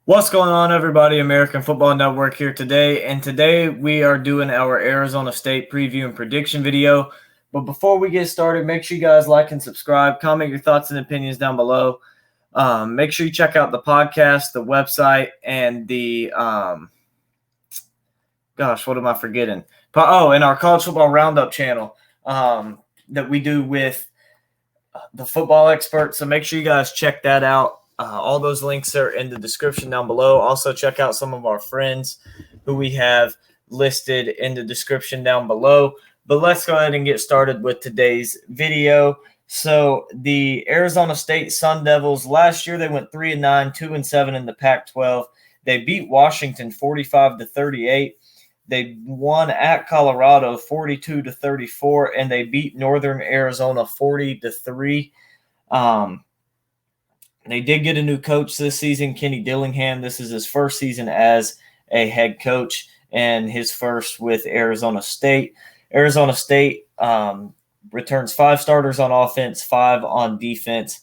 What's going on, everybody? American Football Network here today, and today we are doing our Arizona State preview and prediction video. But before we get started, make sure you guys like and subscribe, comment your thoughts and opinions down below. Make sure you check out the podcast, the website, and the what am I forgetting? And our College Football Roundup channel that we do with the football experts. So make sure you guys check that out. All those links are in the description down below. Also, check out some of our friends who we have listed in the description down below. But let's go ahead and get started with today's video. So the Arizona State Sun Devils, last year they went 3-9, 2-7 in the Pac-12. They beat Washington 45-38. They won at Colorado 42-34, and they beat Northern Arizona 40-3. They did get a new coach this season, Kenny Dillingham. This is his first season as a head coach and his first with Arizona State. Arizona State returns 5 starters on offense, 5 on defense.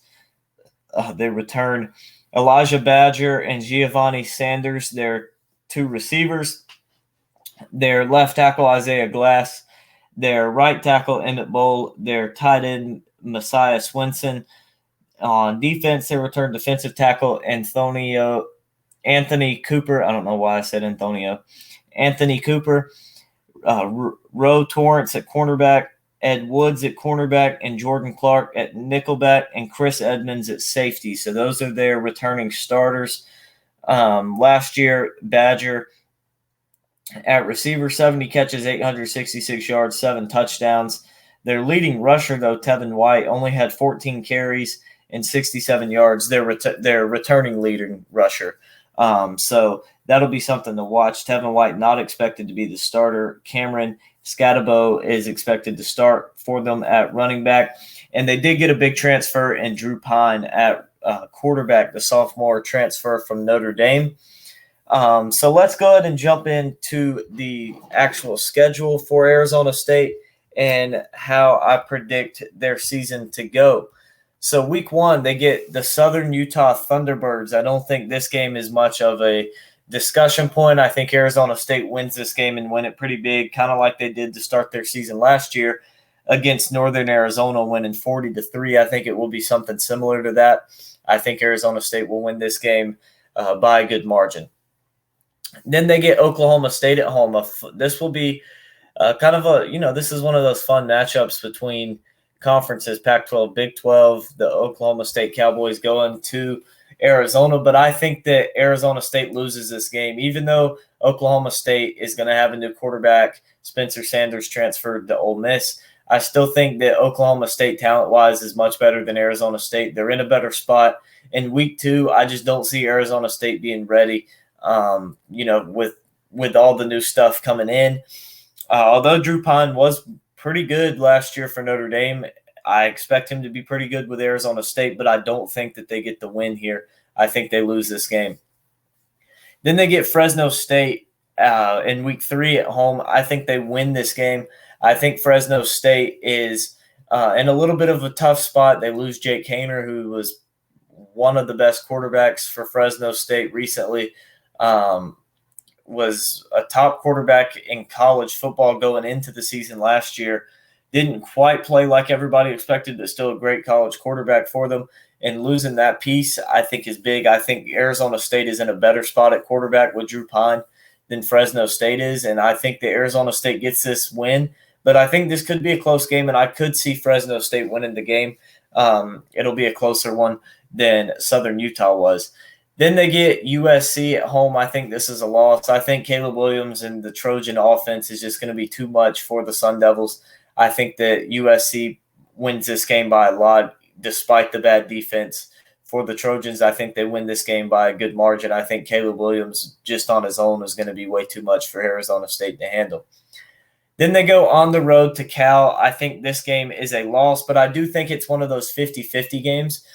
They return Elijah Badger and Giovanni Sanders, their 2 receivers. Their left tackle, Isaiah Glass. Their right tackle, Emmett Bowl. Their tight end, Messiah Swinson. On defense, they returned defensive tackle Anthony Cooper. I don't know why I said Antonio. Anthony Cooper, Roe Torrance at cornerback, Ed Woods at cornerback, and Jordan Clark at nickelback, and Chris Edmonds at safety. So those are their returning starters. Last year, Badger at receiver, 70 catches, 866 yards, 7 touchdowns. Their leading rusher, though, Tevin White, only had 14 carries and 67 yards. Their returning leading rusher. So that'll be something to watch. Tevin White not expected to be the starter. Cameron Scatabo is expected to start for them at running back. And they did get a big transfer in Drew Pine at quarterback, the sophomore transfer from Notre Dame. So let's go ahead and jump into the actual schedule for Arizona State and how I predict their season to go. So week 1, they get the Southern Utah Thunderbirds. I don't think this game is much of a discussion point. I think Arizona State wins this game and win it pretty big, kind of like they did to start their season last year against Northern Arizona, winning 40-3. I think it will be something similar to that. I think Arizona State will win this game by a good margin. Then they get Oklahoma State at home. This will be this is one of those fun matchups between conferences, Pac-12, Big 12, the Oklahoma State Cowboys going to Arizona. But I think that Arizona State loses this game, even though Oklahoma State is going to have a new quarterback. Spencer Sanders transferred to Ole Miss. I still think that Oklahoma State, talent-wise, is much better than Arizona State. They're in a better spot. In week 2, I just don't see Arizona State being ready, with all the new stuff coming in. Although Drew Pine was pretty good last year for Notre Dame, I expect him to be pretty good with Arizona State, but I don't think that they get the win here. I think they lose this game. Then they get Fresno State in week 3 at home. I think they win this game. I think Fresno State is in a little bit of a tough spot. They lose Jake Haener, who was one of the best quarterbacks for Fresno State recently. Was a top quarterback in college football going into the season last year. Didn't quite play like everybody expected, but still a great college quarterback for them. And losing that piece, I think, is big. I think Arizona State is in a better spot at quarterback with Drew Pine than Fresno State is. And I think that Arizona State gets this win. But I think this could be a close game, and I could see Fresno State winning the game. It'll be a closer one than Southern Utah was. Then they get USC at home. I think this is a loss. I think Caleb Williams and the Trojan offense is just going to be too much for the Sun Devils. I think that USC wins this game by a lot, despite the bad defense. For the Trojans, I think they win this game by a good margin. I think Caleb Williams, just on his own, is going to be way too much for Arizona State to handle. Then they go on the road to Cal. I think this game is a loss, but I do think it's one of those 50-50 games.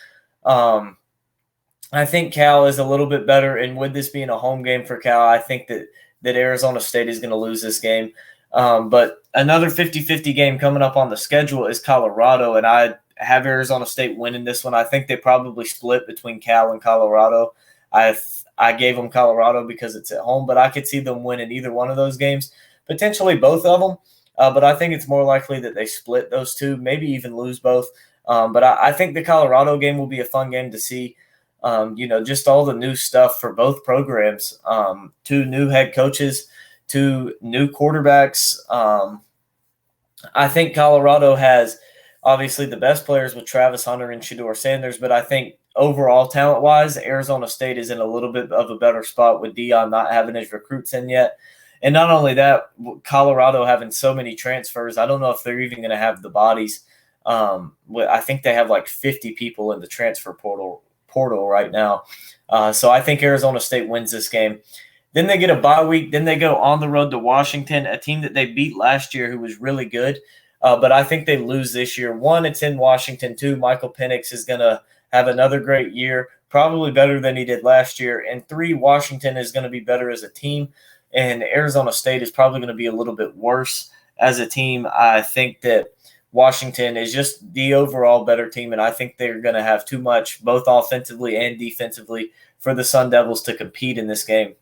I think Cal is a little bit better, and with this being a home game for Cal, I think that Arizona State is going to lose this game. But another 50-50 game coming up on the schedule is Colorado, and I have Arizona State winning this one. I think they probably split between Cal and Colorado. I gave them Colorado because it's at home, but I could see them winning either one of those games, potentially both of them. But I think it's more likely that they split those two, maybe even lose both. But I think the Colorado game will be a fun game to see. Just all the new stuff for both programs. Two new head coaches, two new quarterbacks. I think Colorado has obviously the best players with Travis Hunter and Shedeur Sanders, but I think overall talent-wise, Arizona State is in a little bit of a better spot with Deion not having his recruits in yet. And not only that, Colorado having so many transfers, I don't know if they're even going to have the bodies. I think they have like 50 people in the transfer portal right now. So I think Arizona State wins this game. Then they get a bye week. Then they go on the road to Washington, a team that they beat last year who was really good. But I think they lose this year. One, it's in Washington. Two, Michael Penix is going to have another great year, probably better than he did last year. And three, Washington is going to be better as a team. And Arizona State is probably going to be a little bit worse as a team. I think that Washington is just the overall better team, and I think they're going to have too much, both offensively and defensively, for the Sun Devils to compete in this game.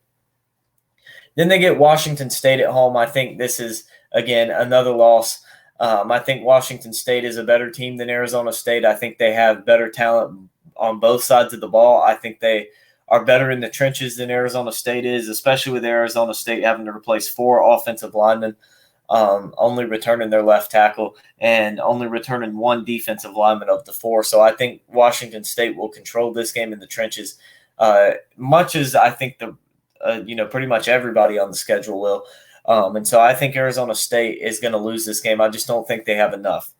Then they get Washington State at home. I think this is, again, another loss. I think Washington State is a better team than Arizona State. I think they have better talent on both sides of the ball. I think they are better in the trenches than Arizona State is, especially with Arizona State having to replace 4 offensive linemen, only returning their left tackle and only returning 1 defensive lineman of the 4. So I think Washington State will control this game in the trenches, much as I think pretty much everybody on the schedule will. And so I think Arizona State is going to lose this game. I just don't think they have enough.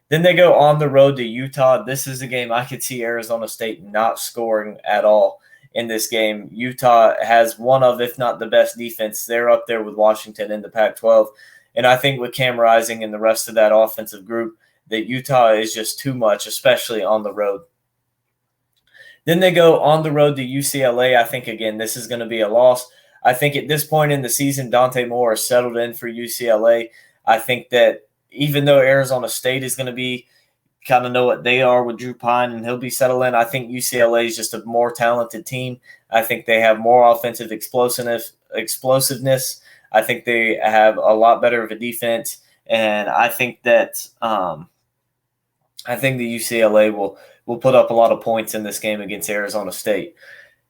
Then they go on the road to Utah. This is a game I could see Arizona State not scoring at all in this game. Utah has one of, if not the best defense. They're up there with Washington in the Pac-12. And I think with Cam Rising and the rest of that offensive group, that Utah is just too much, especially on the road. Then they go on the road to UCLA. I think, again, this is going to be a loss. I think at this point in the season, Dante Moore is settled in for UCLA. I think that even though Arizona State is going to be kind of know what they are with Drew Pine and he'll be settled in, I think UCLA is just a more talented team. I think they have more offensive explosiveness. I think they have a lot better of a defense. And I think that the UCLA will put up a lot of points in this game against Arizona State.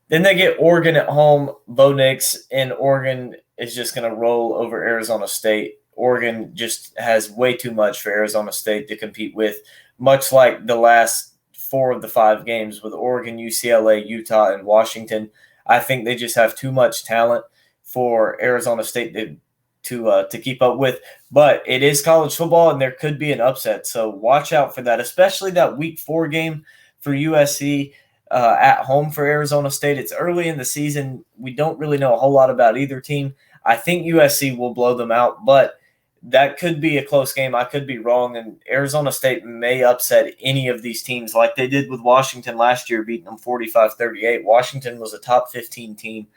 Then they get Oregon at home. Bo Nix in Oregon is just going to roll over Arizona State. Oregon just has way too much for Arizona State to compete with, much like the last 4 of the 5 games with Oregon, UCLA, Utah, and Washington. I think they just have too much talent for Arizona State to keep up with. But it is college football, and there could be an upset. So watch out for that, especially that Week 4 game for USC. At home for Arizona State. It's early in the season. We don't really know a whole lot about either team. I think USC will blow them out, but that could be a close game. I could be wrong, and Arizona State may upset any of these teams like they did with Washington last year, beating them 45-38. Washington was a top 15 team,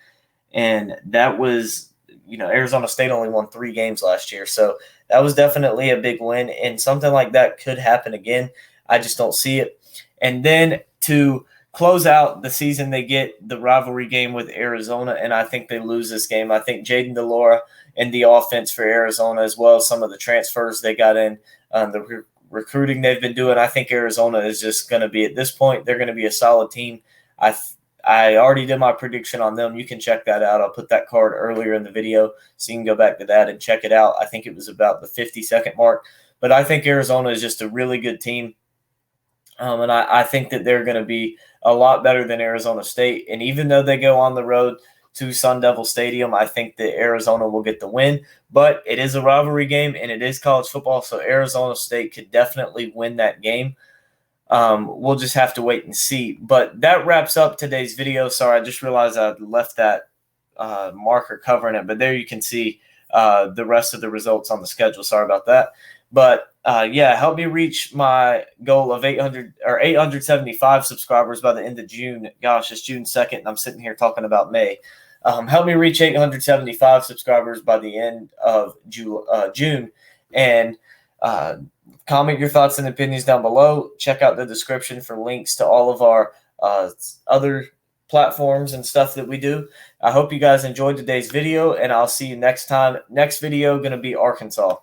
and that was, Arizona State only won 3 games last year, so that was definitely a big win, and something like that could happen again. I just don't see it. And then to close out the season, they get the rivalry game with Arizona, and I think they lose this game. I think Jaden DeLora and the offense for Arizona, as well as some of the transfers they got in, the recruiting they've been doing, I think Arizona is just going to be, at this point, they're going to be a solid team. I already did my prediction on them. You can check that out. I'll put that card earlier in the video, so you can go back to that and check it out. I think it was about the 50-second mark. But I think Arizona is just a really good team. And I think that they're going to be a lot better than Arizona State. And even though they go on the road to Sun Devil Stadium, I think that Arizona will get the win. But it is a rivalry game, and it is college football, so Arizona State could definitely win that game. We'll just have to wait and see. But that wraps up today's video. Sorry, I just realized I left that marker covering it. But there you can see the rest of the results on the schedule. Sorry about that. But help me reach my goal of 875 subscribers by the end of June. Gosh, it's June 2nd, and I'm sitting here talking about May. Help me reach 875 subscribers by the end of June. And comment your thoughts and opinions down below. Check out the description for links to all of our other platforms and stuff that we do. I hope you guys enjoyed today's video, and I'll see you next time. Next video going to be Arkansas.